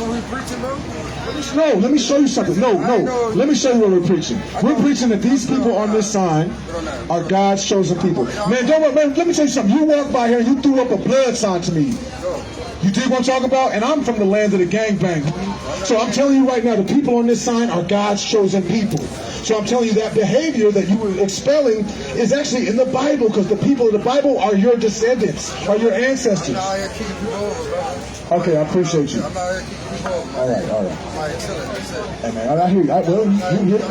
what we preaching, bro? No, let me show you something. No. Let me show you what we're preaching. We're preaching that these people on this sign are God's chosen people. Man, let me tell you something. You walked by here and you threw up a blood sign to me. You dig what I'm talking about? And I'm from the land of the gangbang. So I'm telling you right now, the people on this sign are God's chosen people. So I'm telling you that behavior that you were expelling is actually in the Bible, because the people of the Bible are your descendants, are your ancestors. Okay, I appreciate you. All right. Hey man, I hear you. Well, you hit.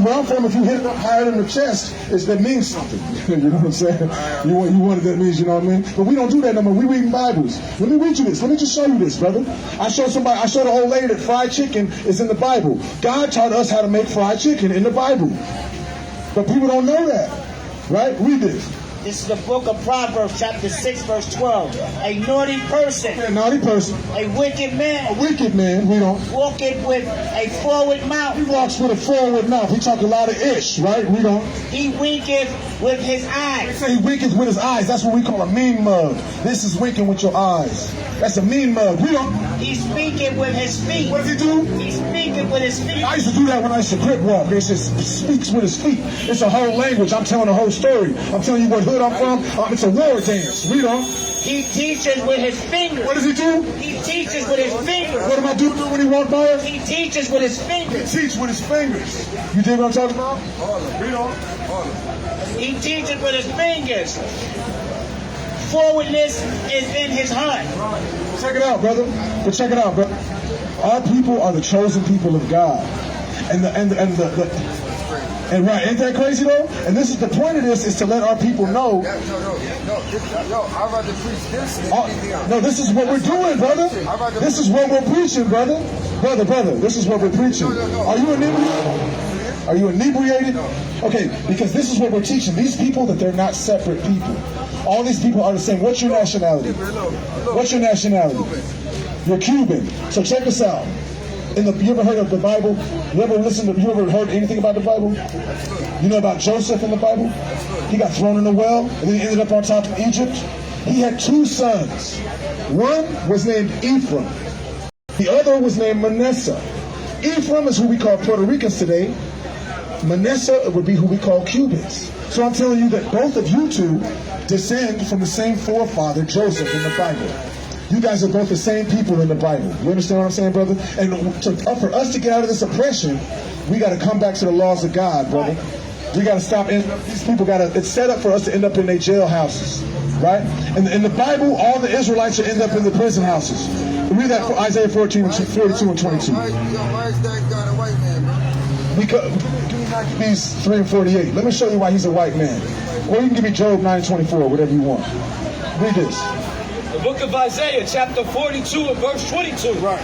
Where I'm from, if you hit it up higher in the chest, that means something. You know what I'm saying? You want it, that means, you know what I mean? But we don't do that no more. We reading Bibles. Let me read you this. Let me just show you this, brother. I showed the old lady that fried chicken is in the Bible. God taught us how to make fried chicken in the Bible. But people don't know that. Right? Read this. This is the book of Proverbs, chapter 6, verse 12. A naughty person. A naughty person. A wicked man. A wicked man, we don't. Walking with a forward mouth. He walks with a forward mouth. He talk a lot of ish, right? We don't. He winketh with his eyes. They say he winketh with his eyes. That's what we call a mean mug. This is winking with your eyes. That's a mean mug. We don't. He's speaking with his feet. What does he do? He's speaking with his feet. I used to do that when I used to crip walk. It just speaks with his feet. It's a whole language. I'm telling a whole story. I'm telling you what hood I'm from. It's a war dance. We don't. He teaches with his fingers. What does he do? He teaches with his fingers. What am I doing when he walk by us? He teaches with his fingers. He teaches with his fingers. You dig what I'm talking about? We don't. He teaches with his fingers. Forwardness is in his heart. Check it out, brother. But check it out, brother. Our people are the chosen people of God. And right, ain't that crazy though? And this is the point of this, is to let our people know. I'd rather preach this than anything else. No, this is what we're doing, brother. This is what we're preaching, brother. Brother, this is what we're preaching. Are you inebriated? Are you inebriated? Okay, because this is what we're teaching. These people, that they're not separate people. All these people are the same. What's your nationality? What's your nationality? You're Cuban. So check this out. You ever heard of the Bible? You ever heard anything about the Bible? You know about Joseph in the Bible? He got thrown in the well, and then he ended up on top of Egypt. He had two sons. One was named Ephraim. The other was named Manasseh. Ephraim is who we call Puerto Ricans today. Manasseh would be who we call Cubans. So I'm telling you that both of you two descend from the same forefather, Joseph, in the Bible. You guys are both the same people in the Bible. You understand what I'm saying, brother? And for us to get out of this oppression, we got to come back to the laws of God, brother. We got to stop. These people it's set up for us to end up in their jailhouses, right? And in the Bible, all the Israelites will end up in the prison houses. Read that for Isaiah 14, 42 and 22. Why is that God a white man, bro? Because he's 3 and 48. Let me show you why he's a white man. Or you can give me Job 9 and 24, whatever you want. Read this. The book of Isaiah, chapter 42 and verse 22. Right.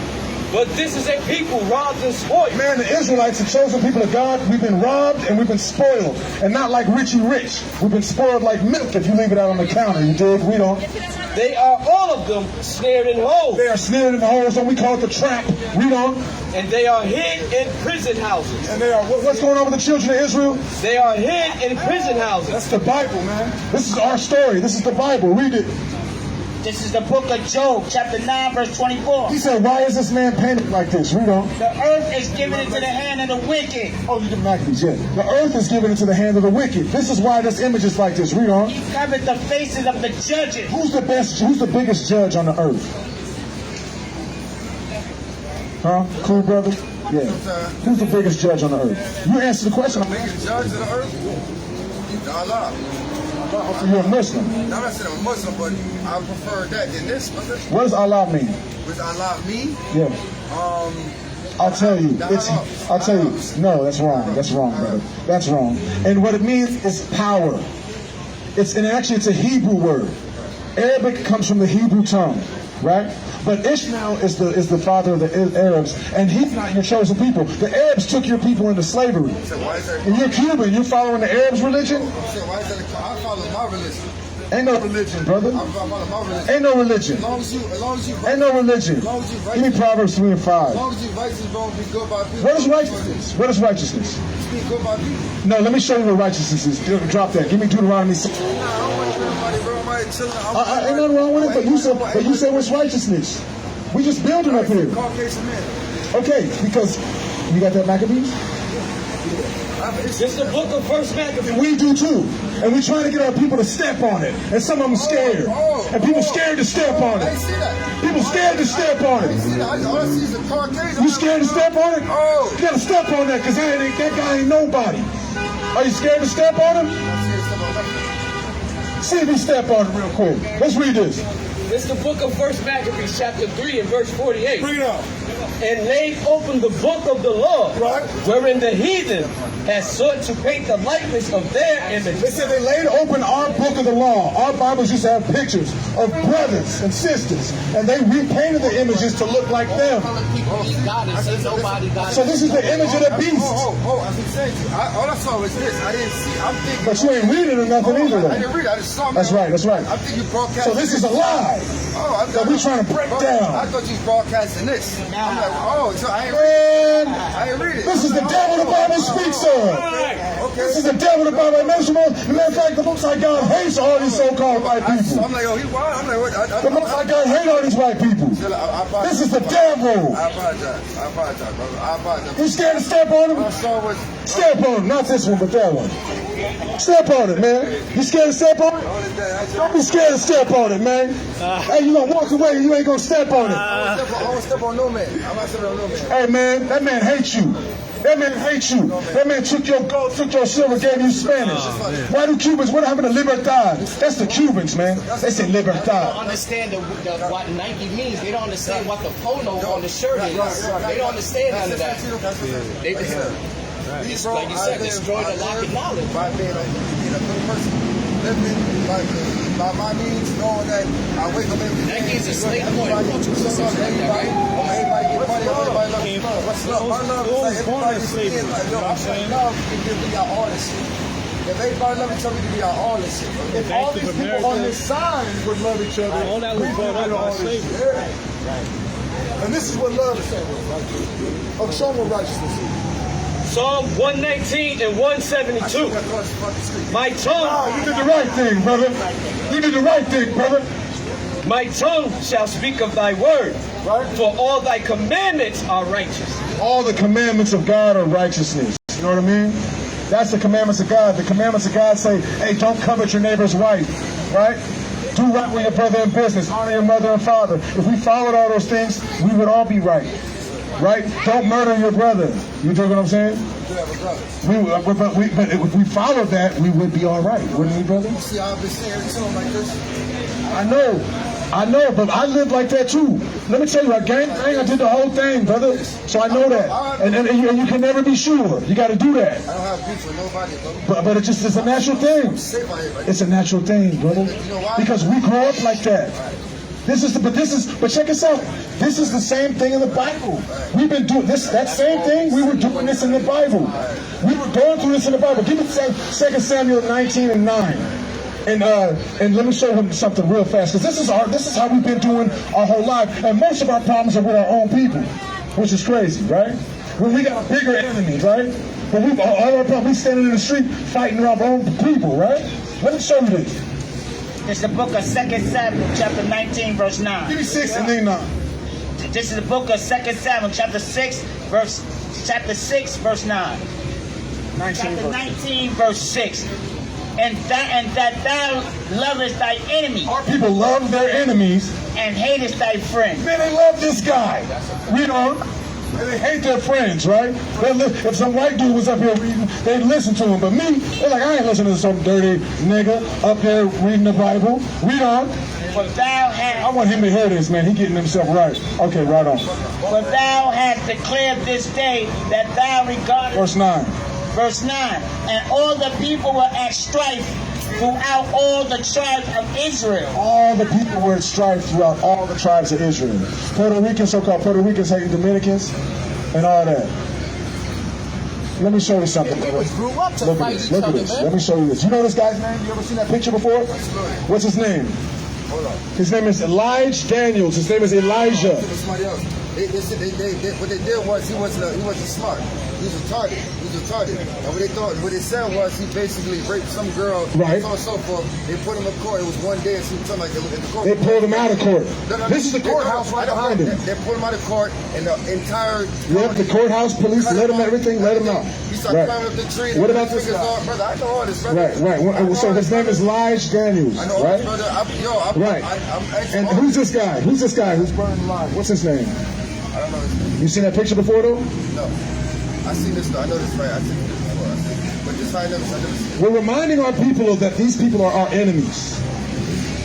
But this is a people robbed and spoiled. Man, the Israelites, the chosen people of God, we've been robbed and we've been spoiled. And not like Richie Rich. We've been spoiled like milk if you leave it out on the counter. You dig? We don't. They are all of them snared in holes. They are snared in the holes, and we call it the trap. We don't. And they are hid in prison houses. And they are. What's going on with the children of Israel? They are hid in prison houses. That's the Bible, man. This is our story. This is the Bible. Read it. This is the book of Job, chapter 9, verse 24. He said, why is this man painted like this? Read on. The earth is given into the hand of the wicked. Oh, you didn't like these yet. The earth is given into the hand of the wicked. This is why this image is like this. Read on. He covered the faces of the judges. Who's the biggest judge on the earth? Huh? Cool, brother? Yeah. Who's the biggest judge on the earth? You answer the question. The biggest judge of the earth? Allah. You're a Muslim. I'm not saying I'm a Muslim, but I prefer that than this, brother. What does Allah mean? What does Allah mean? Yeah. I'll tell you. I'll tell you. No, that's wrong. That's wrong, brother. That's wrong. And what it means is power. Actually it's a Hebrew word. Arabic comes from the Hebrew tongue, right? But Ishmael is the father of the Arabs, and he's not your chosen people. The Arabs took your people into slavery. So why is that? And you're Cuban. You're following the Arabs' religion? So why is that? I follow my religion. Ain't no religion, brother. I follow my religion. Ain't no religion. As long as you Ain't no religion. as long as you Give me Proverbs 3 and 5. As long as you righteous, don't be good by people. What is righteousness? What is righteousness? Speak good by people. No, let me show you what righteousness is. Drop that. Give me Deuteronomy 6. Nah, I don't want everybody, bro. I'm chilling. Ain't nothing wrong with it, but you said what's righteousness? We just building up here. Caucasian man. Okay, because you got that Maccabees? It's the book of First Maccabees. We do too. And we're trying to get our people to step on it. And some of them scared. And people scared to step on I it. see that. People scared to step on I see it. that. All I see is a Caucasian. You scared to step on it? Oh. You gotta step on that because that guy ain't nobody. Are you scared to step on him? See if he step on it real quick. Let's read this. It's the book of First Maccabees, chapter 3 and verse 48. Bring it up. And laid open the book of the law, Right. wherein the heathen has sought to paint the likeness of their image. They said they laid open our book of the law. Our Bibles used to have pictures of brothers and sisters, and they repainted the images to look like them. So this is the image of the beast. I was saying to you, all I saw was this. I didn't see. I'm thinking. But you ain't reading or nothing either, I though. didn't read it. I just saw. That's right, that's right. I'm thinking you broadcast. So this is a lie that we're trying to break down. I thought you was broadcasting this. I'm like, so I ain't read Man, it. I ain't read it. this is the devil the Bible speaks of. This is the devil the Bible mentions. As a matter of fact, the Most High God hates all these so-called white people. I'm like, oh, he wild. I'm like, what? The Most High God hates all these white people. This is the devil. I apologize. I apologize, brother. I apologize. You scared to step on All I him? saw was. Step on him, not this one, but that one. Step on it, man. You scared to step on it? Don't be scared to step on it, man. Hey, you gonna walk away and you ain't gonna step on it. I won't step on no man. I'm not stepping on no man. Hey, man, that man hates you. That man hates you. That man took your gold, took your silver, gave you Spanish. Why do Cubans, what happened to libertad? That's the Cubans, man. They say They don't libertad. understand what Nike means. They don't understand what the polo on the shirt is. They don't understand none of that. They, it's like you said, destroy the lack of knowledge. By being a good person, living by my means, knowing that I wake up every day. Nike is a slave boy. Everybody get money, everybody loves me. What's up? My love is like everybody's skin. Like, yo, I'm saying love can give me out all this shit. If everybody love each other, we can be out all this shit. If all these people on this side would love each other, All that was brought up by slavery. And this is what love is. Oh, show me what righteousness is. Psalm 119 and 172. My tongue, You did the right thing, brother. You did the right thing, brother. my tongue shall speak of thy word, Right? for all thy commandments are righteous. All the commandments of God are righteousness. You know what I mean? That's the commandments of God. The commandments of God say, hey, don't covet your neighbor's wife, right? Do right with your brother in business. Honor your mother and father. If we followed all those things, we would all be right. Right? Don't murder your brother. You dig what I'm saying? But if we followed that, we would be all right, wouldn't we, brother? See, I've been saying something like this. I know, but I live like that too. Let me tell you, I did the whole thing, brother. So I know that. And you can never be sure. You got to do that. I don't have beef with nobody, brother. But it just is a natural thing. Safe out here, right? It's a natural thing, brother. Because we grew up like that. But check us out. This is the same thing in the Bible. We've been doing this, that same thing. We were doing this in the Bible. We were going through this in the Bible. Give me 2 Samuel 19 and 9. And let me show him something real fast, because this is how we've been doing our whole life. And most of our problems are with our own people, which is crazy, right? When we got a bigger enemy, right? But all our problems, we standing in the street fighting our own people, right? Let me show you this. It's the book of 2 Samuel, chapter 19, verse 9. Give me 6 and then 9. This is the book of 2 Samuel, chapter 6, verse 9. 19, verse 6. And that thou lovest thy enemy, Our people love their enemies. and hatest thy friend. Man, they love this guy. We don't. And they hate their friends, right? If some white dude was up here reading, they'd listen to him. But me, they're like, I ain't listening to some dirty nigga up there reading the Bible. Read on. For thou I hast want him to hear this, man. He getting himself right. Okay, right on. declared this day that thou regardest. Verse 9. Verse 9. And all the people were at strife throughout all the tribes of Israel. All the people were at strife throughout all the tribes of Israel. Puerto Ricans, so-called Puerto Ricans hating Dominicans and all that. Let me show you something. Grew up to Look at fight this. each Look at other, this. man. Let me show you this. You know this guy's name? You ever seen that picture before? What's his name? His name is Elijah Daniels. His name is Elijah. Somebody else. what they did was he wasn't smart. He was retarded. And what they said was he basically raped some girl. Right. So on and so forth. They put him in court. It was one day. It seemed like in the court. They pulled him out of court. This is the courthouse right behind him. They pulled him out of court, and the entire. Yep, the courthouse police let him everything, let him out. He started climbing up the tree. What about this guy? Brother, I know all this, brother. Right. So his name is Lige Daniels, I know, right? Brother. Right. And who's this guy? Who's this guy who's burning alive? What's his name? I don't know his name. You seen that picture before, though? No. I seen this. I know this right. I seen this before. But this I never seen. We're reminding our people that these people are our enemies.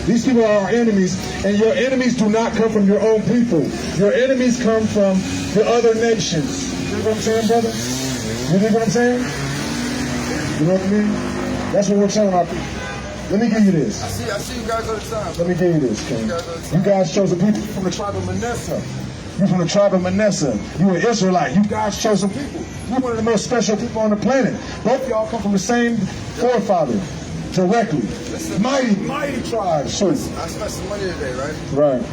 These people are our enemies, and your enemies do not come from your own people. Your enemies come from the other nations. You know what I'm saying, brother? You know what I'm saying? You know what I mean? That's what we're telling our people. Let me give you this. I see you guys all the time. Let me give you this, King. You guys chose the people from the tribe of Manasseh. You're from the tribe of Manasseh. You an Israelite. You guys chosen people. You're one of the most special people on the planet. Both of y'all come from the same forefather. Directly. Mighty tribe. So, I spent some money today, right? Right.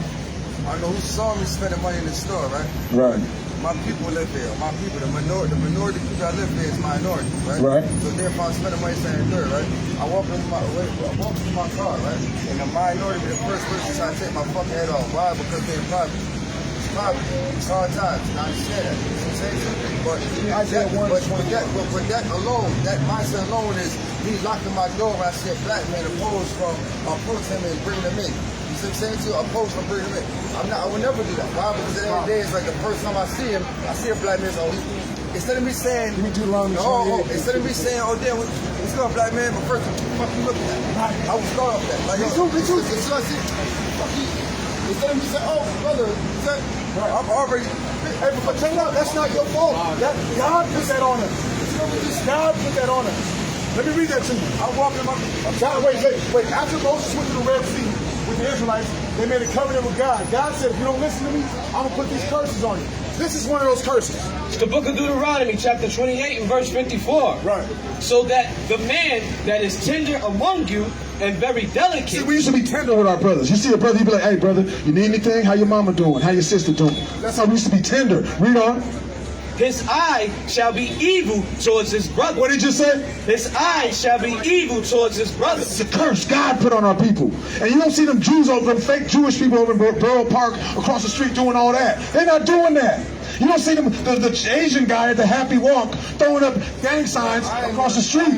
I know who saw me spending money in the store, right? Right. My people live there. My people, the minority people that live there is minority, right? Right. So therefore, I'm spending money saying third, right? I walk into my car, right? And the minority, the first person trying to take my fucking head off. Why? Because they're private. It's private. It's hard times. And I understand that. But that alone, that mindset alone is me locking my door when I see a black man approach him and bring them in. You see what I'm saying? To oppose him, bring him in. I would never do that. Why? Because at the end of the day, it's like the first time I see him, I see a black man. So instead of me saying, instead of me saying, oh damn, we still a black man, but first, fuck you looking at? I would start off that. Like, instead of me saying, oh brother, I'm already. Hey, but check it out. That's not your fault. God put that on us. God put that on us. Let me read that to you. I'm walking in my. Wait. After Moses went to the Red Sea with the Israelites, they made a covenant with God. God said, if you don't listen to me, I'm going to put these curses on you. This is one of those curses. It's the book of Deuteronomy, chapter 28 and verse 54. Right. So that the man that is tender among you and very delicate. See, we used to be tender with our brothers. You see a brother, you be like, hey, brother, you need anything? How your mama doing? How your sister doing? That's how we used to be tender. Read on. His eye shall be evil towards his brother. What did you say? His eye shall be evil towards his brother. It's a curse God put on our people. And you don't see them Jews over, them fake Jewish people over in Borough Park across the street doing all that. They're not doing that. You don't see them, the Asian guy at the Happy Walk throwing up gang signs across the street.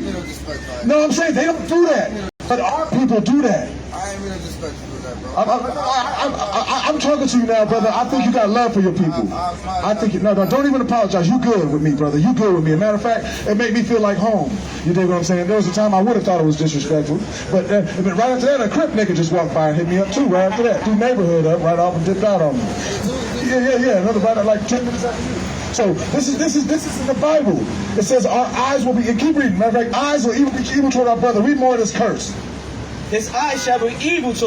No, I'm saying they don't do that. But our people do that. I ain't really disrespectful with that, bro. I'm talking to you now, brother. I think you got love for your people. I think no, don't even apologize. You good with me, brother. You good with me. As a matter of fact, it made me feel like home. You dig what I'm saying? There was a time I would have thought it was disrespectful, but right after that, a Crip nigga just walked by and hit me up too. Right after that, threw neighborhood up right off and dipped out on me. Yeah. Another brother like 10 minutes after you. So this is in the Bible. It says our eyes will be. And keep reading. Matter of fact, eyes will even be evil toward our brother. Read more of this curse. His eye shall be evil towards